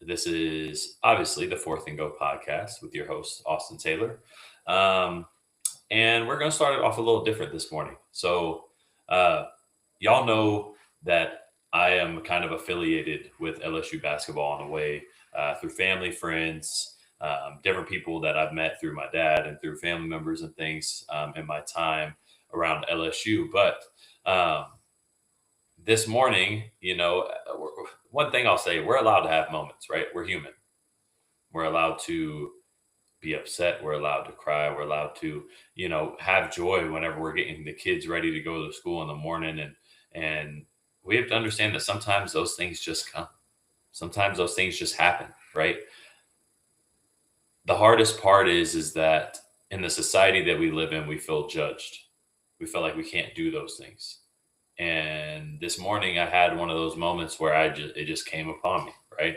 This is obviously the Fourth and Go podcast with your host, Austin Taylor. Um, and we're going to start it off a little different this morning. So, uh, y'all know that I am kind of affiliated with LSU basketball in a way through family, friends, different people that I've met through my dad and through family members and things in my time around LSU. But um, this morning, one thing I'll say, we're allowed to have moments, right? We're human. We're allowed to be upset. We're allowed to cry. We're allowed to, have joy whenever we're getting the kids ready to go to school in the morning. And we have to understand that sometimes those things just come. Sometimes those things just happen, right? The hardest part is that in the society that we live in, we feel judged. We feel like we can't do those things. And this morning I had one of those moments where it just came upon me, right?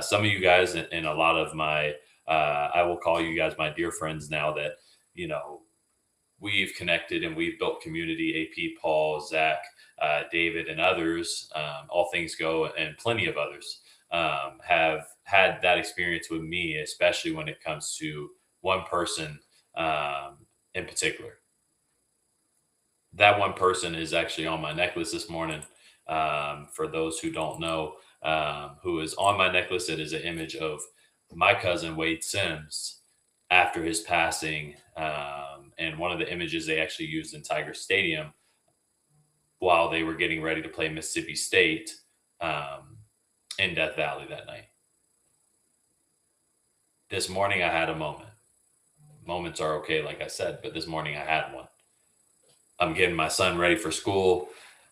Some of you guys and a lot of my, I will call you guys my dear friends now that, we've connected and we've built community. AP, Paul, Zach, David, and others, all things go, and plenty of others have had that experience with me, especially when it comes to one person in particular. That one person is actually on my necklace this morning. For those who don't know, who is on my necklace, it is an image of my cousin Wayde Sims after his passing. And one of the images they actually used in Tiger Stadium while they were getting ready to play Mississippi State in Death Valley that night. This morning I had a moment. Moments are okay, like I said, but this morning I had one. I'm getting my son ready for school,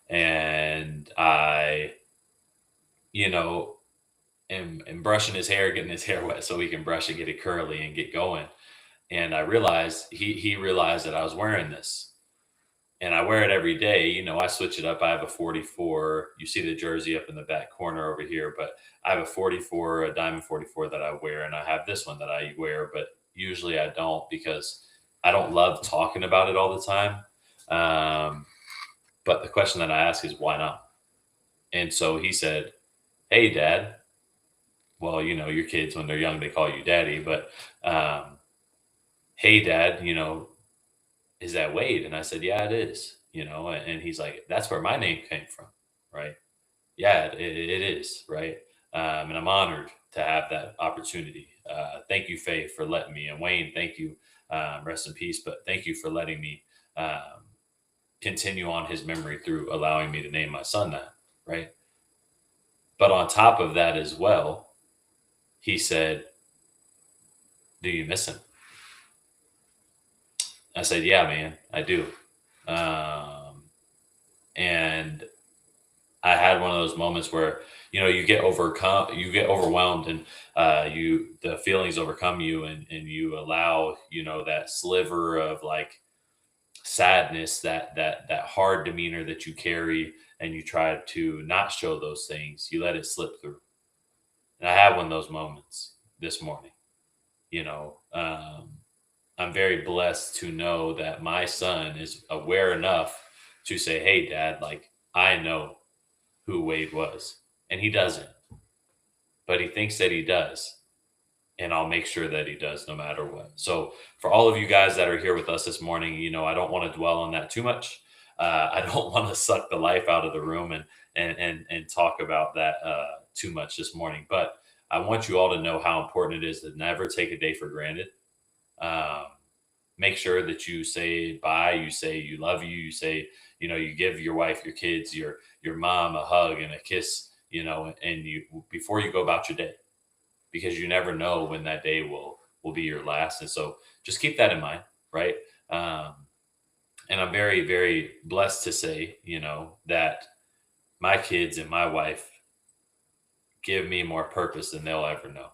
and I, am brushing his hair, getting his hair wet so he can brush and get it curly and get going. And I realized he realized that I was wearing this, and I wear it every day. I switch it up. I have a 44. You see the jersey up in the back corner over here, but I have a 44, a diamond 44 that I wear, and I have this one that I wear, but usually I don't because I don't love talking about it all the time. But the question that I ask is why not? And so he said, "Hey, Dad." Well, your kids when they're young, they call you Daddy, but, "Hey, Dad, is that Wayde?" And I said, "Yeah, it is." And he's like, "That's where my name came from." Right. Yeah, it is. Right. And I'm honored to have that opportunity. Thank you, Faye, for letting me, and Wayne, thank you. Rest in peace, but thank you for letting me, continue on his memory through allowing me to name my son that, right? But on top of that as well, he said, "Do you miss him?" I said, "Yeah, man, I do." And I had one of those moments where, you get overwhelmed, and the feelings overcome you, and you allow, that sliver of like sadness, that hard demeanor that you carry, and you try to not show those things. You let it slip through. And I had one of those moments this morning. I'm very blessed to know that my son is aware enough to say, "Hey, Dad, like I know who Wayde was," and he doesn't, but he thinks that he does. And I'll make sure that he does no matter what. So for all of you guys that are here with us this morning, I don't want to dwell on that too much. I don't want to suck the life out of the room and talk about that too much this morning. But I want you all to know how important it is to never take a day for granted. Make sure that you say bye, you say you love you say, you give your wife, your kids, your mom a hug and a kiss, and you before you go about your day, because you never know when that day will be your last. And so just keep that in mind, right? And I'm very, very blessed to say, that my kids and my wife give me more purpose than they'll ever know.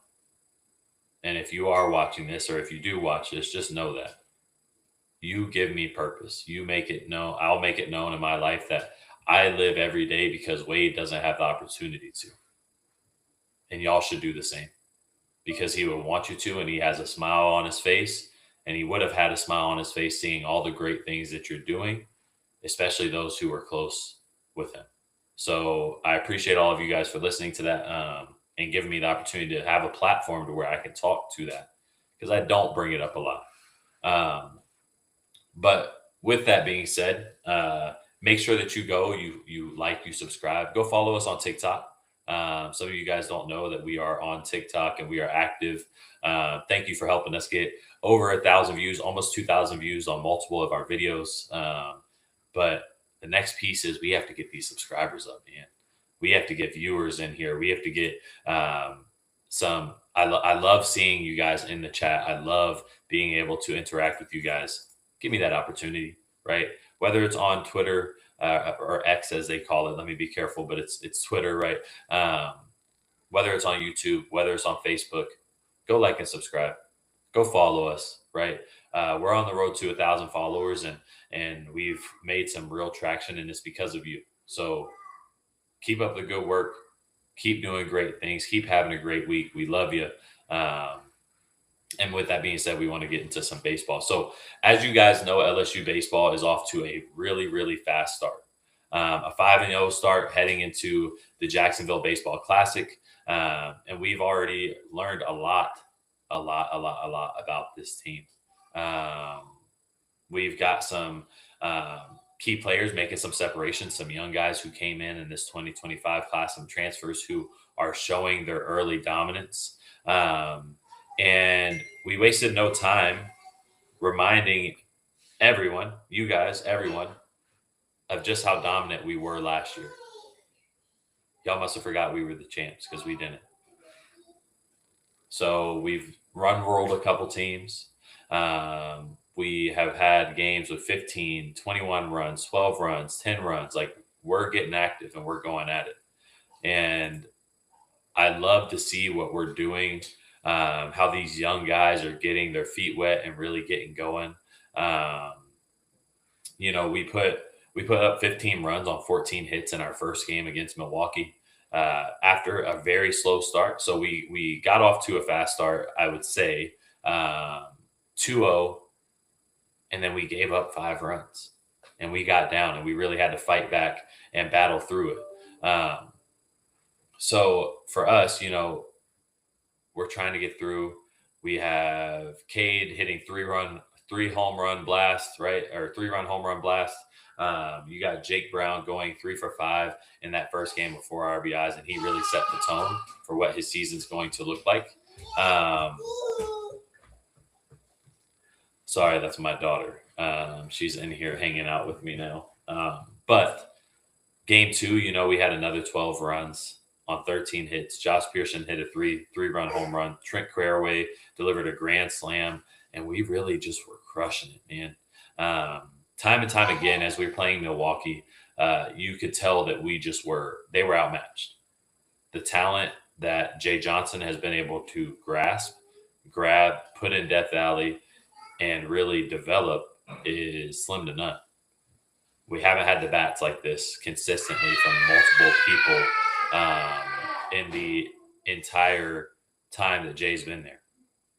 And if you are watching this, or if you do watch this, just know that you give me purpose. You make it known. I'll make it known in my life that I live every day because Wayde doesn't have the opportunity to. And y'all should do the same, because he would want you to, and he has a smile on his face, and he would have had a smile on his face seeing all the great things that you're doing, especially those who are close with him. So I appreciate all of you guys for listening to that and giving me the opportunity to have a platform to where I can talk to that, because I don't bring it up a lot. But with that being said, make sure that you like, you subscribe, go follow us on TikTok. Some of you guys don't know that we are on TikTok and we are active. Thank you for helping us get over 1,000 views, almost 2,000 views on multiple of our videos. But the next piece is we have to get these subscribers up, man. We have to get viewers in here. We have to get some. I love seeing you guys in the chat. I love being able to interact with you guys. Give me that opportunity, right? Whether it's on Twitter or X as they call it. Let me be careful, but it's Twitter, right? Whether it's on YouTube, whether it's on Facebook, go like and subscribe. Go follow us, right? We're on the road to 1,000 followers, and we've made some real traction, and it's because of you. So keep up the good work. Keep doing great things. Keep having a great week. We love you. And with that being said, we want to get into some baseball. So as you guys know, LSU baseball is off to a really, really fast start. A 5-0 start heading into the Jacksonville Baseball Classic. And we've already learned a lot about this team. We've got some key players making some separation, some young guys who came in this 2025 class, some transfers who are showing their early dominance. And we wasted no time reminding everyone, you guys, everyone, of just how dominant we were last year. Y'all must have forgot we were the champs, because we didn't. So we've run-rolled a couple teams. We have had games with 15, 21 runs, 12 runs, 10 runs. Like, we're getting active and we're going at it. And I love to see what we're doing. How these young guys are getting their feet wet and really getting going. We put up 15 runs on 14 hits in our first game against Milwaukee after a very slow start. So we got off to a fast start, I would say, 2-0, and then we gave up 5 runs, and we got down, and we really had to fight back and battle through it. So for us, we're trying to get through. We have Cade hitting 3-run home run blast, right? Or 3-run home run blast. You got Jake Brown going 3 for 5 in that first game with 4 RBIs, and he really set the tone for what his season's going to look like. Sorry, that's my daughter. She's in here hanging out with me now. But game 2, we had another 12 runs on 13 hits. Josh Pearson hit a 3-run home run. Trent Caraway delivered a grand slam, and we really just were crushing it, man. Time and time again, as we were playing Milwaukee, you could tell that they were outmatched. The talent that Jay Johnson has been able to grab, put in Death Valley, and really develop is slim to none. We haven't had the bats like this consistently from multiple people in the entire time that Jay's been there.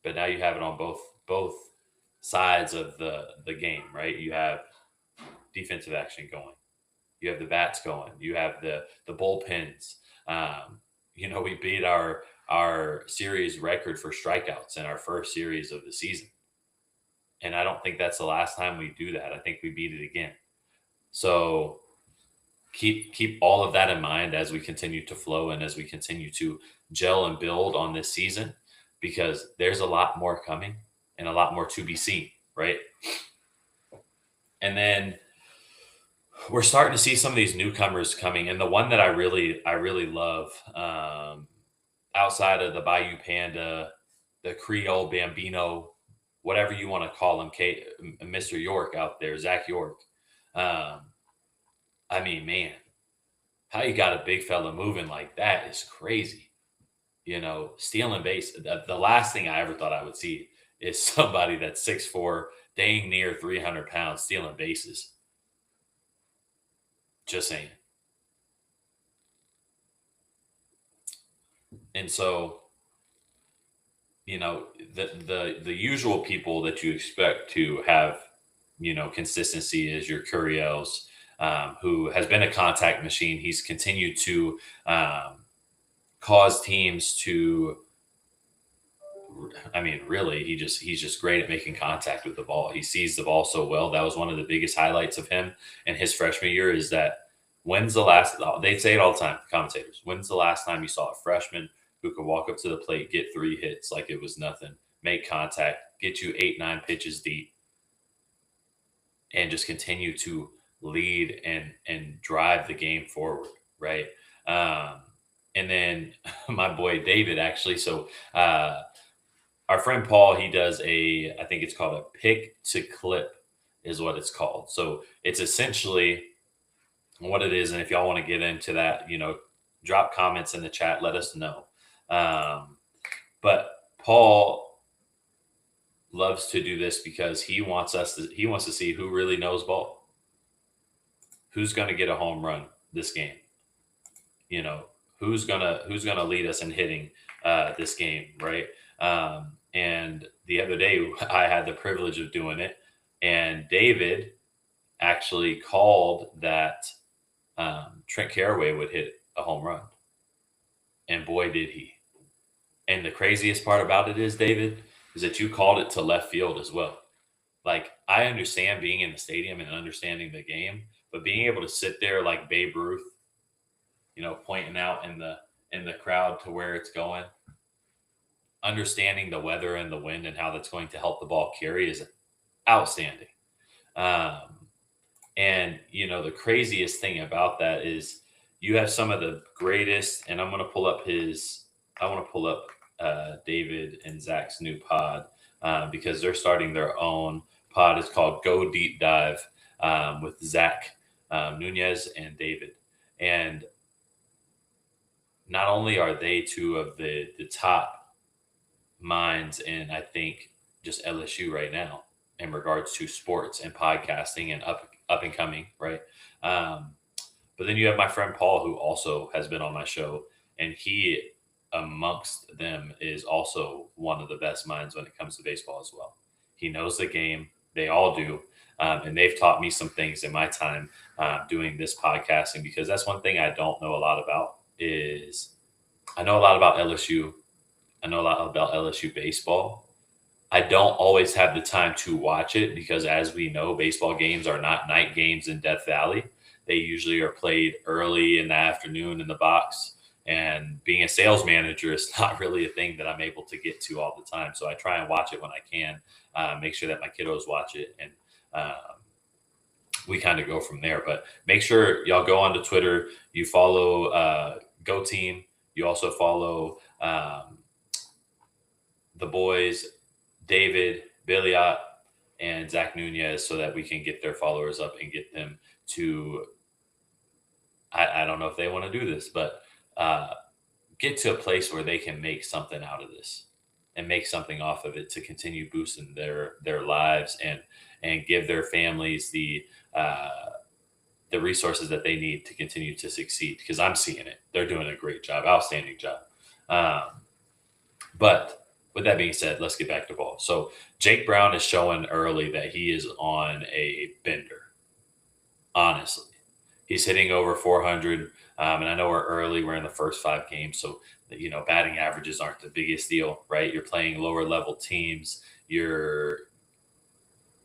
But now you have it on both sides of the game, right? You have defensive action going. You have the bats going. You have the bullpens. We beat our series record for strikeouts in our first series of the season. And I don't think that's the last time we do that. I think we beat it again. So keep all of that in mind as we continue to flow and as we continue to gel and build on this season, because there's a lot more coming and a lot more to be seen, right? And then we're starting to see some of these newcomers coming. And the one that I really love, outside of the Bayou Panda, the Creole Bambino, whatever you want to call him, Mr. York out there, Zach York. Man, how you got a big fella moving like that is crazy. Stealing base. The last thing I ever thought I would see is somebody that's 6'4", dang near 300 pounds, stealing bases. Just saying. And so, the usual people that you expect to have, consistency is your Curiels, who has been a contact machine. He's continued to cause teams to, I mean, really, he's just great at making contact with the ball. He sees the ball so well. That was one of the biggest highlights of him in his freshman year, is that when's the last, they say it all the time, commentators, when's the last time you saw a freshman who could walk up to the plate, get 3 hits like it was nothing, make contact, get you 8, 9 pitches deep, and just continue to lead and drive the game forward, right? And then my boy David, actually, so our friend Paul, he does I think it's called a pick to clip is what it's called. So it's essentially what it is. And if y'all want to get into that, drop comments in the chat, let us know. But Paul loves to do this because he wants to see who really knows ball, who's going to get a home run this game, who's gonna lead us in hitting this game, right? And the other day I had the privilege of doing it, and David actually called that Trent Caraway would hit a home run, and boy did he. And the craziest part about it is, David, is that you called it to left field as well. Like, I understand being in the stadium and understanding the game, but being able to sit there like Babe Ruth, pointing out in the crowd to where it's going, understanding the weather and the wind and how that's going to help the ball carry is outstanding. And the craziest thing about that is you have some of the greatest, and I want to pull up David and Zach's new pod because they're starting their own pod. It's called Go Deep Dive with Zach Nunez and David. And not only are they two of the top minds in, I think, just LSU right now in regards to sports and podcasting and up and coming, right? But then you have my friend Paul, who also has been on my show, and he, amongst them, is also one of the best minds when it comes to baseball as well. He knows the game. They all do. And they've taught me some things in my time doing this podcasting, because that's one thing I don't know a lot about. Is I know a lot about LSU. I know a lot about LSU baseball. I don't always have the time to watch it because, as we know, baseball games are not night games in Death Valley. They usually are played early in the afternoon in the box. And being a sales manager is not really a thing that I'm able to get to all the time. So I try and watch it when I can, make sure that my kiddos watch it, and we kind of go from there. But make sure y'all go onto Twitter. You follow Go Team. You also follow the boys, David, Billiot, and Zach Nunez, so that we can get their followers up and get them to, I don't know if they want to do this, but get to a place where they can make something out of this and make something off of it to continue boosting their lives and give their families the resources that they need to continue to succeed, because I'm seeing it. They're doing a great job, outstanding job. But with that being said, let's get back to ball. So Jake Brown is showing early that he is on a bender. Honestly, he's hitting over 400. And I know we're in the first 5 games. So, batting averages aren't the biggest deal, right? You're playing lower level teams. Your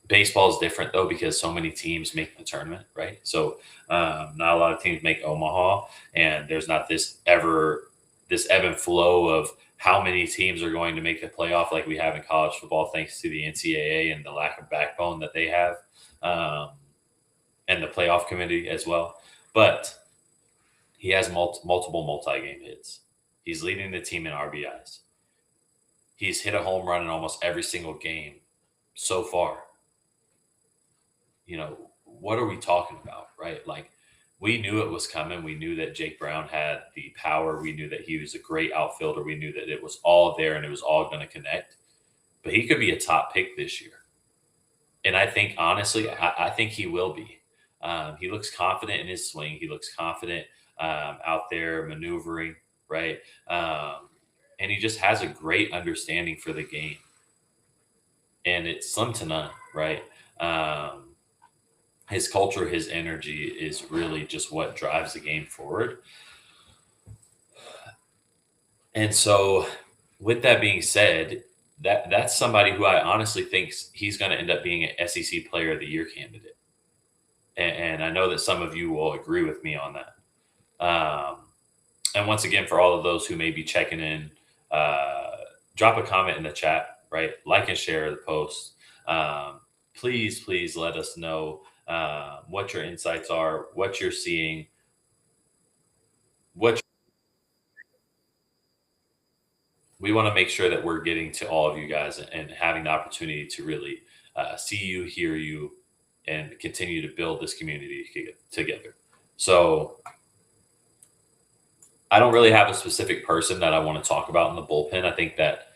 baseball is different though, because so many teams make the tournament, right? So not a lot of teams make Omaha, and there's not this ebb and flow of how many teams are going to make the playoff like we have in college football, thanks to the NCAA and the lack of backbone that they have, and the playoff committee as well. But he has multiple multi-game hits. He's leading the team in RBIs. He's hit a home run in almost every single game so far. What are we talking about, right? Like, we knew it was coming. We knew that Jake Brown had the power. We knew that he was a great outfielder. We knew that it was all there and it was all going to connect. But he could be a top pick this year. And I think, honestly, I think he will be. He looks confident in his swing. He looks confident out there maneuvering, right? And he just has a great understanding for the game. And it's slim to none, right? His culture, his energy is really just what drives the game forward. And so, with that being said, that's somebody who I honestly think he's going to end up being an SEC Player of the Year candidate. And I know that some of you will agree with me on that. And once again, for all of those who may be checking in, drop a comment in the chat, right? Like and share the post. Please let us know what your insights are, what you're seeing, what we want to make sure that we're getting to all of you guys and having the opportunity to really see you, hear you, and continue to build this community together. So I don't really have a specific person that I want to talk about in the bullpen. I think that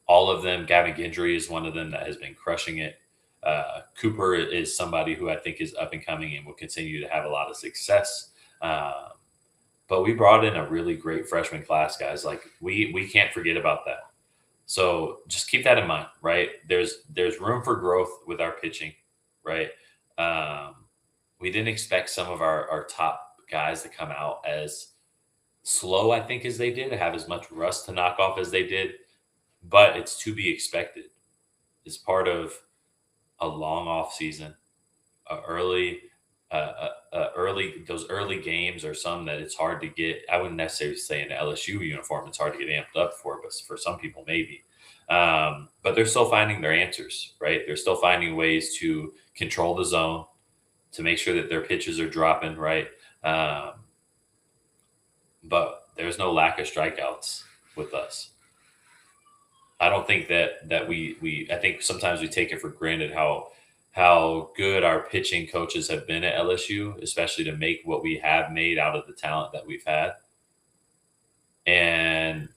all of them, Gavin Gendry is one of them that has been crushing it. Cooper is somebody who I think is up and coming and will continue to have a lot of success. But we brought in a really great freshman class, guys. Like we can't forget about that. So just keep that in mind, right? There's room for growth with our pitching, right? We didn't expect some of our top guys to come out as slow, I think, as they did, to have as much rust to knock off as they did. But it's to be expected. It's part of a long off season, early those early games are some that it's hard to get. I wouldn't necessarily say in the LSU uniform it's hard to get amped up for, but for some people maybe. But they're still finding their answers, right? They're still finding ways to control the zone, to make sure that their pitches are dropping right. But there's no lack of strikeouts with us. I don't think that we I think sometimes we take it for granted how good our pitching coaches have been at LSU, especially to make what we have made out of the talent that we've had. And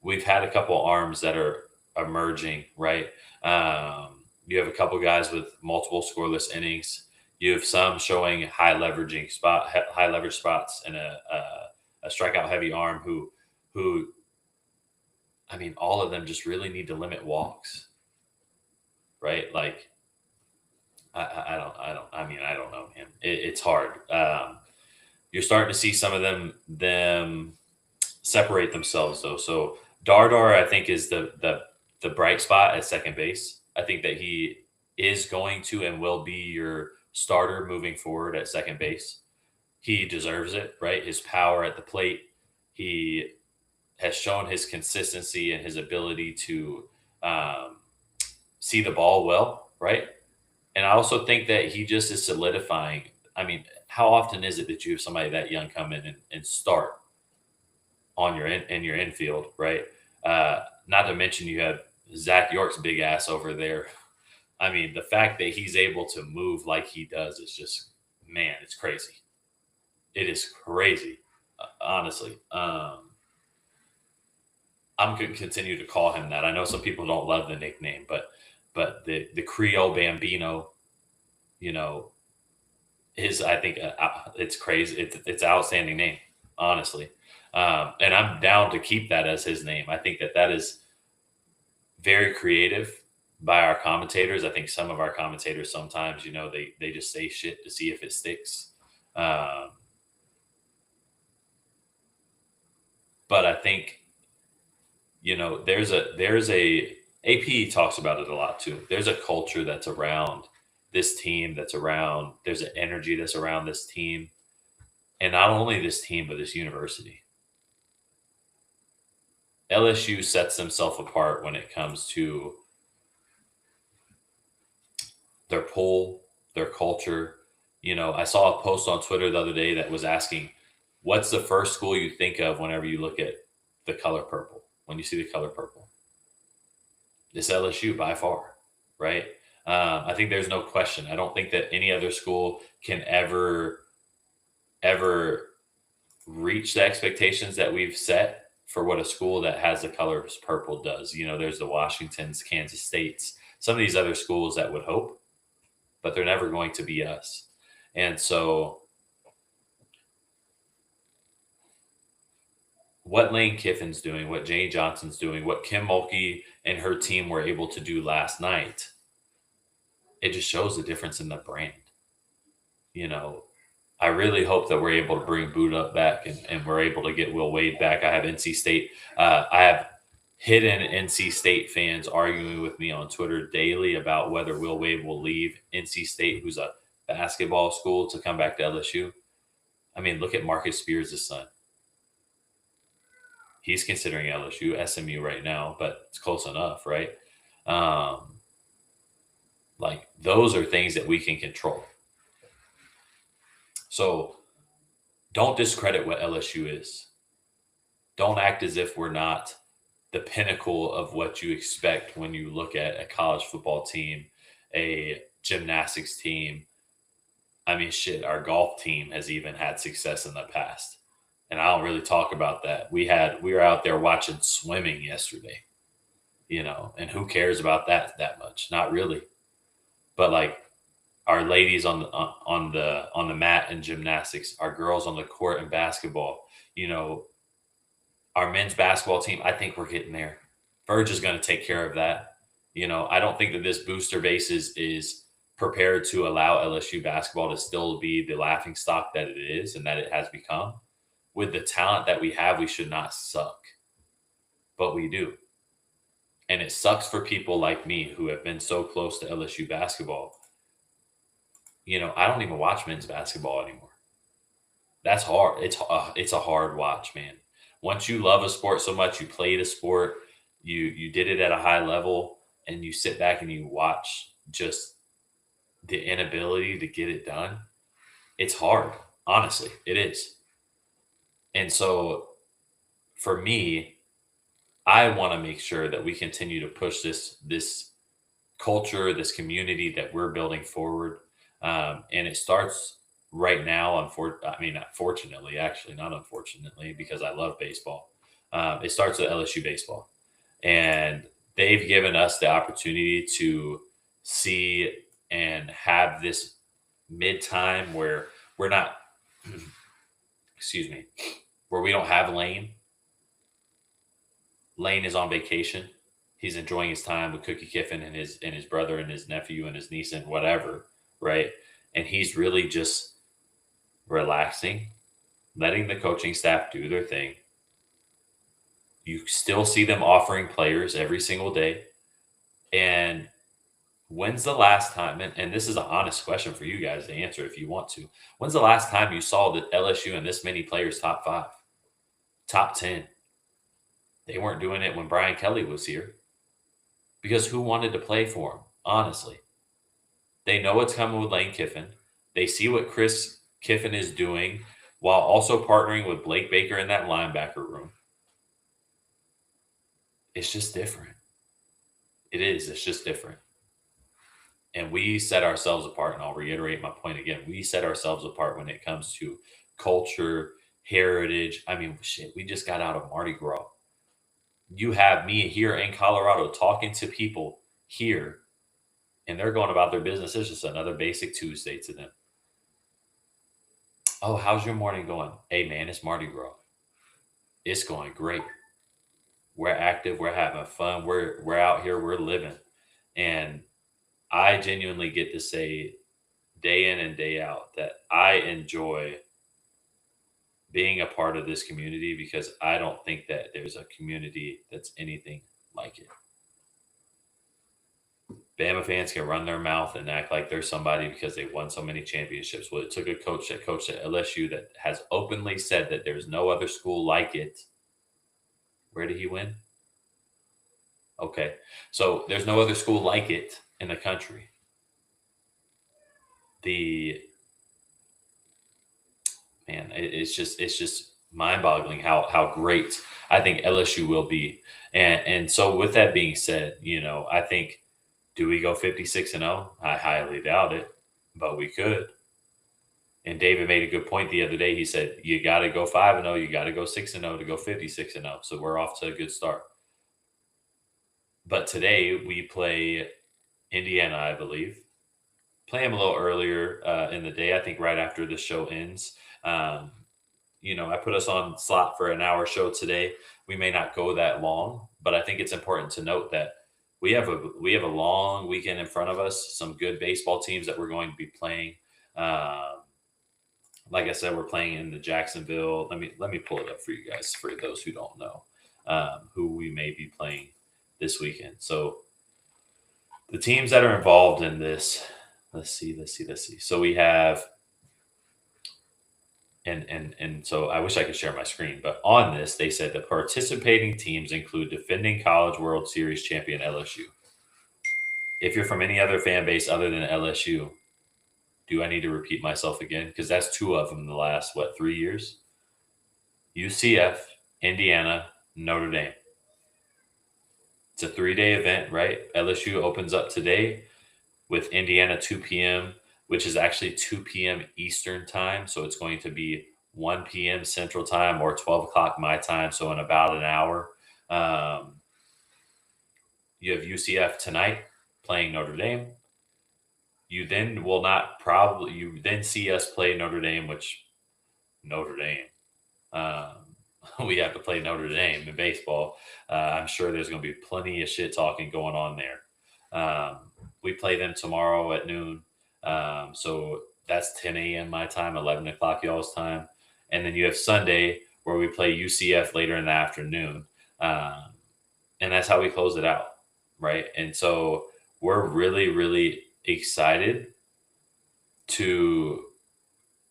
we've had a couple arms that are emerging, right? You have a couple guys with multiple scoreless innings. You have some showing high leverage spots, and a strikeout heavy arm who I mean, all of them just really need to limit walks, right? Like, I don't know, man. It's hard. You're starting to see some of them separate themselves though. So Dardar, I think, is the bright spot at second base. I think that he is going to and will be your starter moving forward at second base. He deserves it, right? His power at the plate. He has shown his consistency and his ability to see the ball well, right? And I also think that he just is solidifying. I mean, how often is it that you have somebody that young come in and start on in your infield, right? Not to mention you have Zach York's big ass over there. I mean, the fact that he's able to move like he does is just, man, it's crazy. It is crazy, honestly. I'm going to continue to call him that. I know some people don't love the nickname, but the Creole Bambino, you know, is, I think, it's crazy. It's an outstanding name, honestly. And I'm down to keep that as his name. I think that is very creative by our commentators. I think some of our commentators sometimes, they just say shit to see if it sticks. But I think, there's a AP talks about it a lot too. There's a culture that's around this team, there's an energy that's around this team. And not only this team, but this university. LSU sets themselves apart when it comes to their pull, their culture. I saw a post on Twitter the other day that was asking, what's the first school you think of whenever you look at the color purple? When you see the color purple, it's LSU by far, right? I think there's no question. I don't think that any other school can ever reach the expectations that we've set for what a school that has the colors purple does. There's the Washingtons, Kansas States, some of these other schools that would hope, but they're never going to be us. And so what Lane Kiffin's doing, what Jane Johnson's doing, what Kim Mulkey and her team were able to do last night, it just shows the difference in the brand. I really hope that we're able to bring Boot Up back and we're able to get Will Wade back. I have NC State. I have hidden NC State fans arguing with me on Twitter daily about whether Will Wade will leave NC State, who's a basketball school, to come back to LSU. I mean, look at Marcus Spears' son. He's considering LSU, SMU right now, but it's close enough, right? Like, those are things that we can control. So don't discredit what LSU is. Don't act as if we're not the pinnacle of what you expect when you look at a college football team, a gymnastics team. I mean, shit, our golf team has even had success in the past. And I don't really talk about that. We were out there watching swimming yesterday, and who cares about that much? Not really. But like, our ladies on the mat in gymnastics, our girls on the court in basketball, our men's basketball team, I think we're getting there. Verge is going to take care of that. I don't think that this booster base is prepared to allow LSU basketball to still be the laughing stock that it is and that it has become. With the talent that we have, we should not suck. But we do. And it sucks for people like me who have been so close to LSU basketball. I don't even watch men's basketball anymore. That's hard. It's a hard watch, man. Once you love a sport so much, you played a sport, you did it at a high level, and you sit back and you watch just the inability to get it done. It's hard. Honestly, it is. And so for me, I want to make sure that we continue to push this culture, this community that we're building forward. And it starts right now. Unfortunately, actually, not unfortunately, because I love baseball. It starts at LSU Baseball. And they've given us the opportunity to see and have this mid-time where we're not, where we don't have Lane. Lane is on vacation. He's enjoying his time with Cookie Kiffin and his brother and his nephew and his niece and whatever, right? And he's really just relaxing, letting the coaching staff do their thing. You still see them offering players every single day. And when's the last time, and this is an honest question for you guys to answer if you want to, when's the last time you saw that LSU and this many players top 5, top 10? They weren't doing it when Brian Kelly was here. Because who wanted to play for him, honestly? They know what's coming with Lane Kiffin. They see what Chris Kiffin is doing while also partnering with Blake Baker in that linebacker room. It's just different. It is. It's just different. And we set ourselves apart, and I'll reiterate my point again. We set ourselves apart when it comes to culture, heritage. I mean, shit, we just got out of Mardi Gras. You have me here in Colorado talking to people here, and they're going about their business. It's just another basic Tuesday to them. Oh, how's your morning going? Hey, man, it's Mardi Gras. It's going great. We're active. We're having fun. We're out here. We're living. And I genuinely get to say day in and day out that I enjoy being a part of this community because I don't think that there's a community that's anything like it. Bama fans can run their mouth and act like they're somebody because they won so many championships. Well, it took a coach that coached at LSU that has openly said that there's no other school like it. Where did he win? Okay. So there's no other school like it in the country. It's just mind-boggling how great I think LSU will be. And so with that being said, I think, do we go 56-0? I highly doubt it, but we could. And David made a good point the other day. He said, you got to go 5-0, you got to go 6-0 to go 56-0. So we're off to a good start. But today we play Indiana, I believe. Play them a little earlier in the day, I think right after the show ends. I put us on slot for an hour show today. We may not go that long, but I think it's important to note that we have a long weekend in front of us, some good baseball teams that we're going to be playing. like I said, we're playing in the Jacksonville. Let me pull it up for you guys for those who don't know who we may be playing this weekend. So the teams that are involved in this, let's see. So we have, and so I wish I could share my screen, but on this they said the participating teams include defending College World Series champion LSU. If you're from any other fan base other than LSU, do I need to repeat myself again? Because that's two of them in the last 3 years. UCF, Indiana, Notre Dame. It's a 3-day event, right? LSU opens up today with Indiana 2 p.m., which is actually 2 p.m. Eastern time. So it's going to be 1 p.m. Central time or 12 o'clock my time. So in about an hour. You have UCF tonight playing Notre Dame. You then will not probably, you then see us play Notre Dame, which Notre Dame. We have to play Notre Dame in baseball. I'm sure there's going to be plenty of shit talking going on there. We play them tomorrow at noon. So that's 10 a.m. my time, 11 o'clock y'all's time. And then you have Sunday where we play UCF later in the afternoon. And that's how we close it out, right? And so we're really, really excited to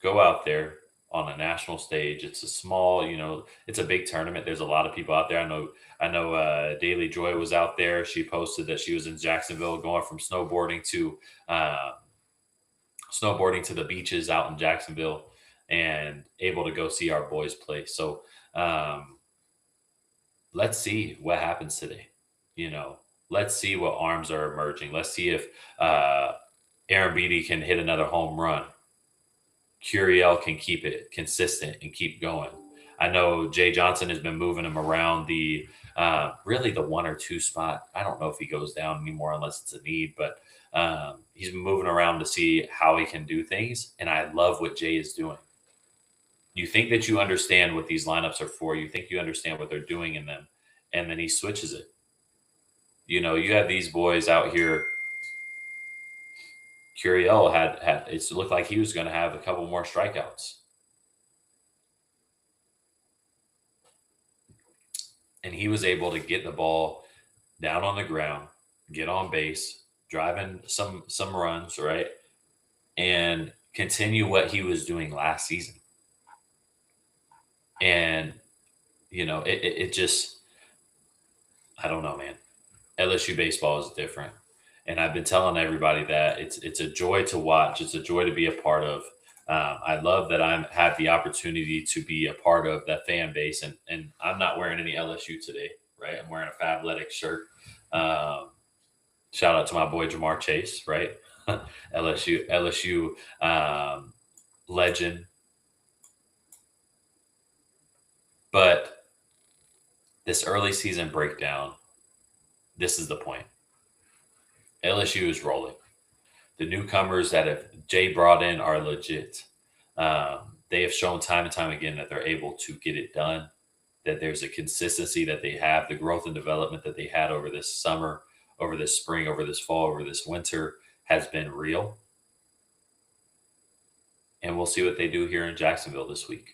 go out there on a national stage. It's a small, it's a big tournament. There's a lot of people out there. I know Daily Joy was out there. She posted that she was in Jacksonville going from snowboarding to the beaches out in Jacksonville and able to go see our boys play. So let's see what happens today. Let's see what arms are emerging. Let's see if Aaron Beatty can hit another home run. Curiel can keep it consistent and keep going. I know Jay Johnson has been moving him around the really the 1 or 2 spot. I don't know if he goes down anymore unless it's a need, but he's been moving around to see how he can do things. And I love what Jay is doing. You think that you understand what these lineups are for. You think you understand what they're doing in them. And then he switches it. You have these boys out here. Curiel had it looked like he was going to have a couple more strikeouts. And he was able to get the ball down on the ground, get on base, driving some runs, right? And continue what he was doing last season. And, it just, I don't know, man. LSU baseball is different. And I've been telling everybody that it's a joy to watch. It's a joy to be a part of. I love that I have the opportunity to be a part of that fan base. And I'm not wearing any LSU today, right? I'm wearing a Fabletics shirt. Shout out to my boy Jamar Chase, right? LSU legend. But this early season breakdown, this is the point. LSU is rolling. The newcomers that have Jay brought in are legit. They have shown time and time again that they're able to get it done, that there's a consistency that they have, the growth and development that they had over this summer, over this spring, over this fall, over this winter has been real. And we'll see what they do here in Jacksonville this week.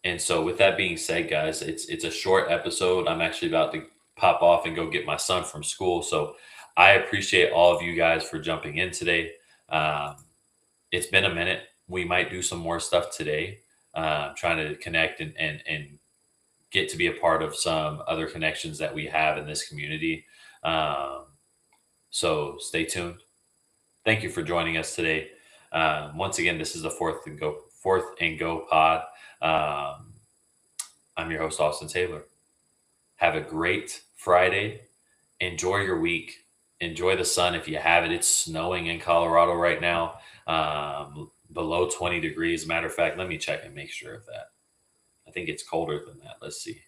And so with that being said, guys, it's a short episode. I'm actually about to pop off and go get my son from school. So I appreciate all of you guys for jumping in today. It's been a minute. We might do some more stuff today, trying to connect and get to be a part of some other connections that we have in this community. So stay tuned. Thank you for joining us today. Once again, this is the Fourth and Go pod. I'm your host, Austin Taylor. Have a great Friday. Enjoy your week. Enjoy the sun if you have it. It's snowing in Colorado right now, below 20 degrees. Matter of fact, let me check and make sure of that. I think it's colder than that. Let's see.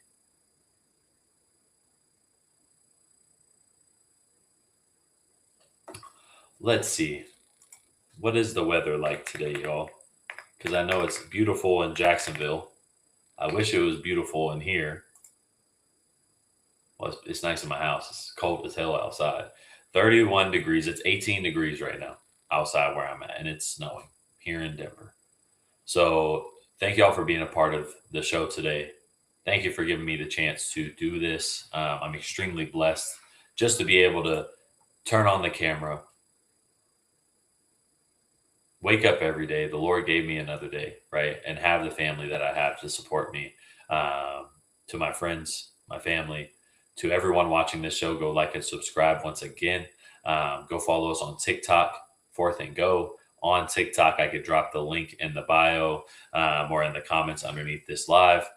Let's see. What is the weather like today, y'all? Because I know it's beautiful in Jacksonville. I wish it was beautiful in here. Well, it's nice in my house. It's cold as hell outside. 31 degrees. It's 18 degrees right now outside where I'm at, and it's snowing here in Denver. So thank y'all for being a part of the show today. Thank you for giving me the chance to do this. I'm extremely blessed just to be able to turn on the camera, wake up every day. The Lord gave me another day, right? And have the family that I have to support me. To my friends, my family, to everyone watching this show, go like and subscribe once again. Go follow us on TikTok, Fourth and Go. On TikTok, I could drop the link in the bio or in the comments underneath this live.